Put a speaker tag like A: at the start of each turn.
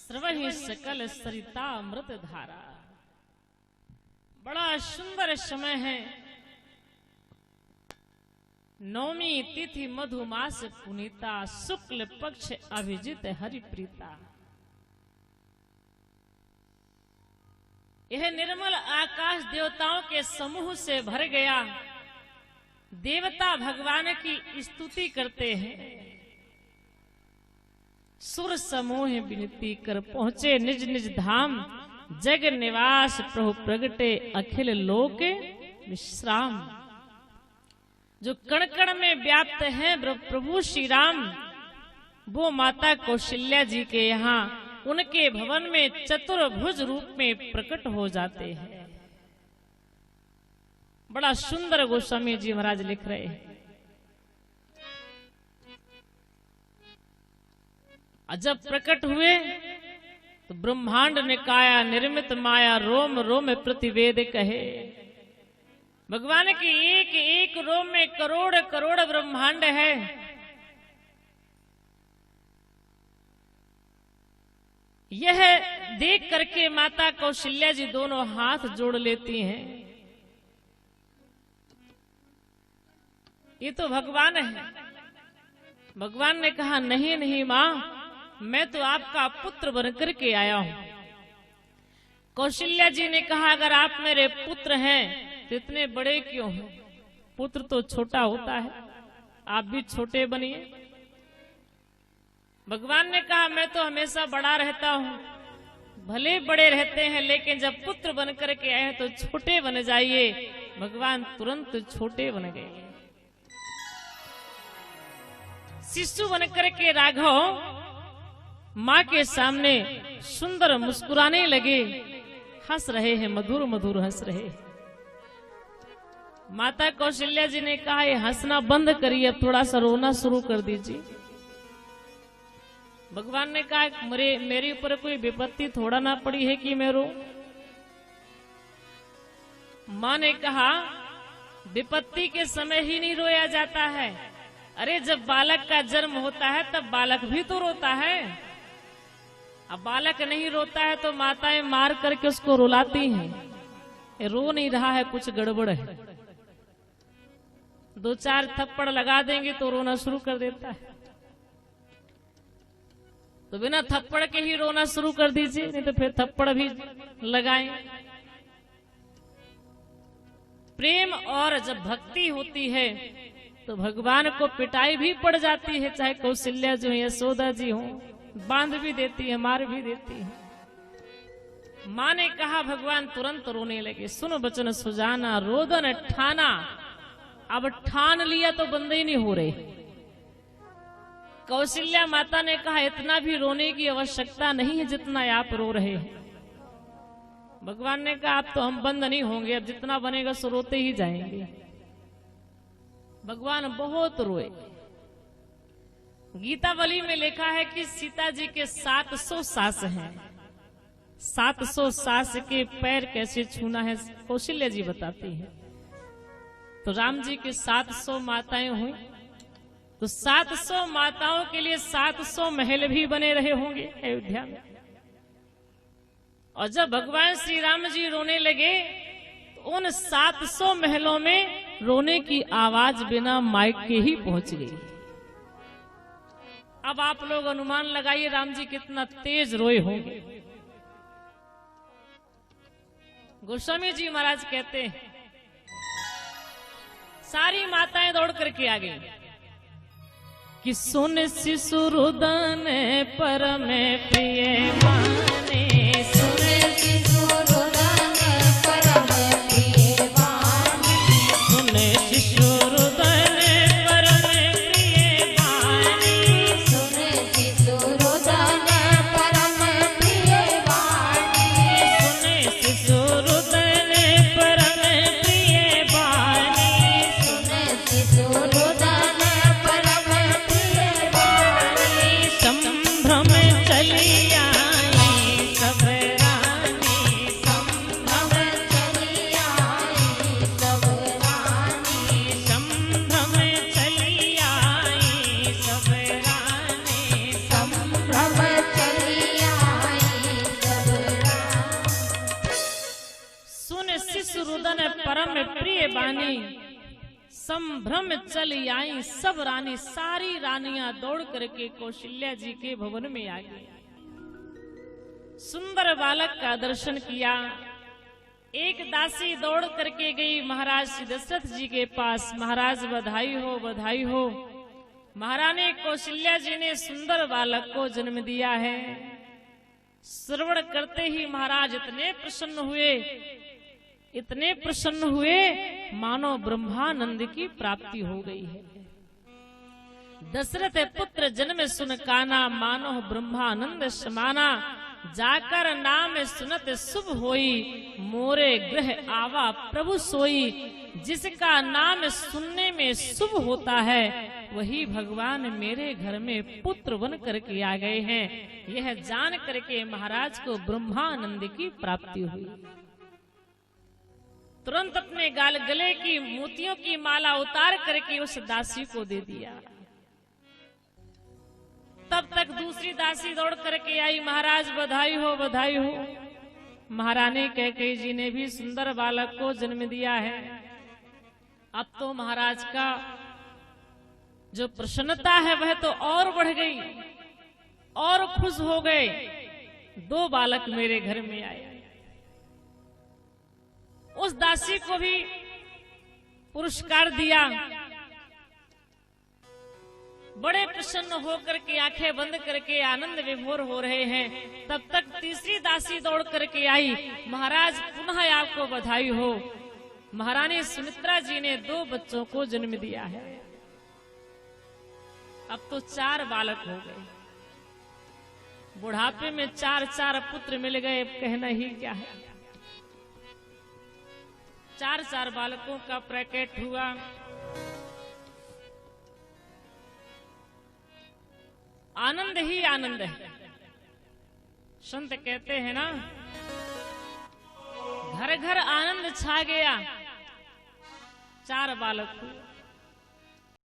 A: स्रवहि सकल सरिता अमृत धारा। बड़ा सुंदर समय है। नौमी तिथि मधुमास पुनीता, शुक्ल पक्ष अभिजित हरिप्रीता। यह निर्मल आकाश देवताओं के समूह से भर गया। देवता भगवान की स्तुति करते हैं। सुर समूह विनती कर पहुंचे निज निज धाम। जग निवास प्रभु प्रगटे अखिल लोक विश्राम। जो कण कण में व्याप्त हैं प्रभु श्री राम, वो माता कौशल्या जी के यहाँ उनके भवन में चतुर्भुज रूप में प्रकट हो जाते हैं। बड़ा सुंदर गोस्वामी जी महाराज लिख रहे हैं। जब प्रकट हुए तो ब्रह्मांड ने काया निर्मित माया, रोम रोम प्रतिवेद कहे। भगवान की एक एक रोम में करोड़ करोड़ ब्रह्मांड है। यह देख करके माता कौशल्या जी दोनों हाथ जोड़ लेती हैं। ये तो भगवान है। भगवान ने कहा नहीं नहीं मां, मैं तो आपका पुत्र बनकर के आया हूं। कौशल्या जी ने कहा अगर आप मेरे पुत्र हैं तो इतने बड़े क्यों हैं? पुत्र तो छोटा होता है, आप भी छोटे बनिए। भगवान ने कहा मैं तो हमेशा बड़ा रहता हूं, भले बड़े रहते हैं, लेकिन जब पुत्र बनकर के आए तो छोटे बन जाइए। भगवान तुरंत छोटे बन गए। शिशु बनकर के राघव माँ के सामने सुंदर मुस्कुराने लगे। हंस रहे हैं, मधुर मधुर हंस रहे हैं। माता कौशल्या जी ने कहा ये हंसना बंद करिए, अब थोड़ा सा रोना शुरू कर दीजिए। भगवान ने कहा मेरे ऊपर कोई विपत्ति थोड़ा ना पड़ी है कि मैं रो। माँ ने कहा विपत्ति के समय ही नहीं रोया जाता है। अरे जब बालक का जन्म होता है तब बालक भी तो रोता है। अब बालक नहीं रोता है तो माताएं मार करके उसको रुलाती हैं। रो नहीं रहा है, कुछ गड़बड़ है। दो चार थप्पड़ लगा देंगे तो रोना शुरू कर देता है। तो बिना थप्पड़ के ही रोना शुरू कर दीजिए, नहीं तो फिर थप्पड़ भी लगाएं। प्रेम और जब भक्ति होती है तो भगवान को पिटाई भी पड़ जाती है। चाहे कौशल्या जो है, यशोदा जी हो, बांध भी देती है, मार भी देती है। माँ ने कहा भगवान तुरंत रोने लगे। सुन बचन सुजाना रोदन ठाना। अब ठान लिया तो बंद ही नहीं हो रहे। कौशल्या माता ने कहा इतना भी रोने की आवश्यकता नहीं है जितना आप रो रहे हैं। भगवान ने कहा अब तो हम बंद नहीं होंगे, अब जितना बनेगा सो रोते ही जाएंगे। भगवान बहुत रोए। गीतावली में लिखा है कि सीता जी के 700 सास हैं। 700 सास के पैर कैसे छूना है कौशल्या जी बताती है। तो राम जी के 700 माताएं हुई, तो 700 माताओं के लिए 700 महल भी बने रहे होंगे अयोध्या में। और जब भगवान श्री राम जी रोने लगे तो उन 700 महलों में रोने की आवाज बिना माइक के ही पहुंच गई। अब आप लोग अनुमान लगाइए राम जी कितना तेज रोए होंगे। गोस्वामी जी महाराज कहते हैं सारी माताएं दौड़ करके आ गई कि सुन शिशु रुदन परम प्रिय माने। सुन शिशु रुदन परम प्रिय वाणी। सुन शिशु रुदन परम प्रिय वाणी। सुन शिशु रुदन परम प्रिय वाणी। सुन शिशु रुदन परम प्रिय वाणी। सुन शिशु रुदन परम प्रिय वाणी। संभ्रम चली आई सब रानी। परम प्रिय बानी, संभ्रम चल आई सब रानी। सारी रानियां दौड़ करके कौशल्या जी के भवन में आ गई। सुंदर बालक का दर्शन किया। एक दासी दौड़ करके गई महाराज श्री दशरथ जी के पास। महाराज बधाई हो, बधाई हो, महारानी कौशल्या जी ने सुंदर बालक को जन्म दिया है। श्रवण करते ही महाराज इतने प्रसन्न हुए, इतने प्रसन्न हुए मानो ब्रह्मानंद की प्राप्ति हो गई है। दशरथ पुत्र जन्म सुन काना, मानो ब्रह्मानंद समाना। जाकर नाम सुनत शुभ होई, मोरे गृह आवा प्रभु सोई। जिसका नाम सुनने में शुभ होता है, वही भगवान मेरे घर में पुत्र बन करके आ गए हैं। यह जान करके महाराज को ब्रह्मानंद की प्राप्ति हुई। तुरंत अपने गले की मोतियों की माला उतार करके उस दासी को दे दिया। तब तक दूसरी दासी दौड़ करके आई। महाराज बधाई हो, बधाई हो, महारानी कैकेयी जी ने भी सुंदर बालक को जन्म दिया है। अब तो महाराज का जो प्रसन्नता है वह तो और बढ़ गई, और खुश हो गए। 2 बालक मेरे घर में आए। उस दासी को भी पुरस्कार दिया। बड़े प्रसन्न होकर के आंखें बंद करके आनंद विभोर हो रहे हैं। तब तक तीसरी दासी दौड़ करके आई। महाराज पुनः आपको बधाई हो, महारानी सुमित्रा जी ने 2 बच्चों को जन्म दिया है। अब तो 4 बालक हो गए। बुढ़ापे में 4 पुत्र मिल गए, कहना ही क्या है। 4 बालकों का प्रकट हुआ। आनंद ही आनंद है। संत कहते हैं ना, घर घर आनंद छा गया। 4 बालक हुए।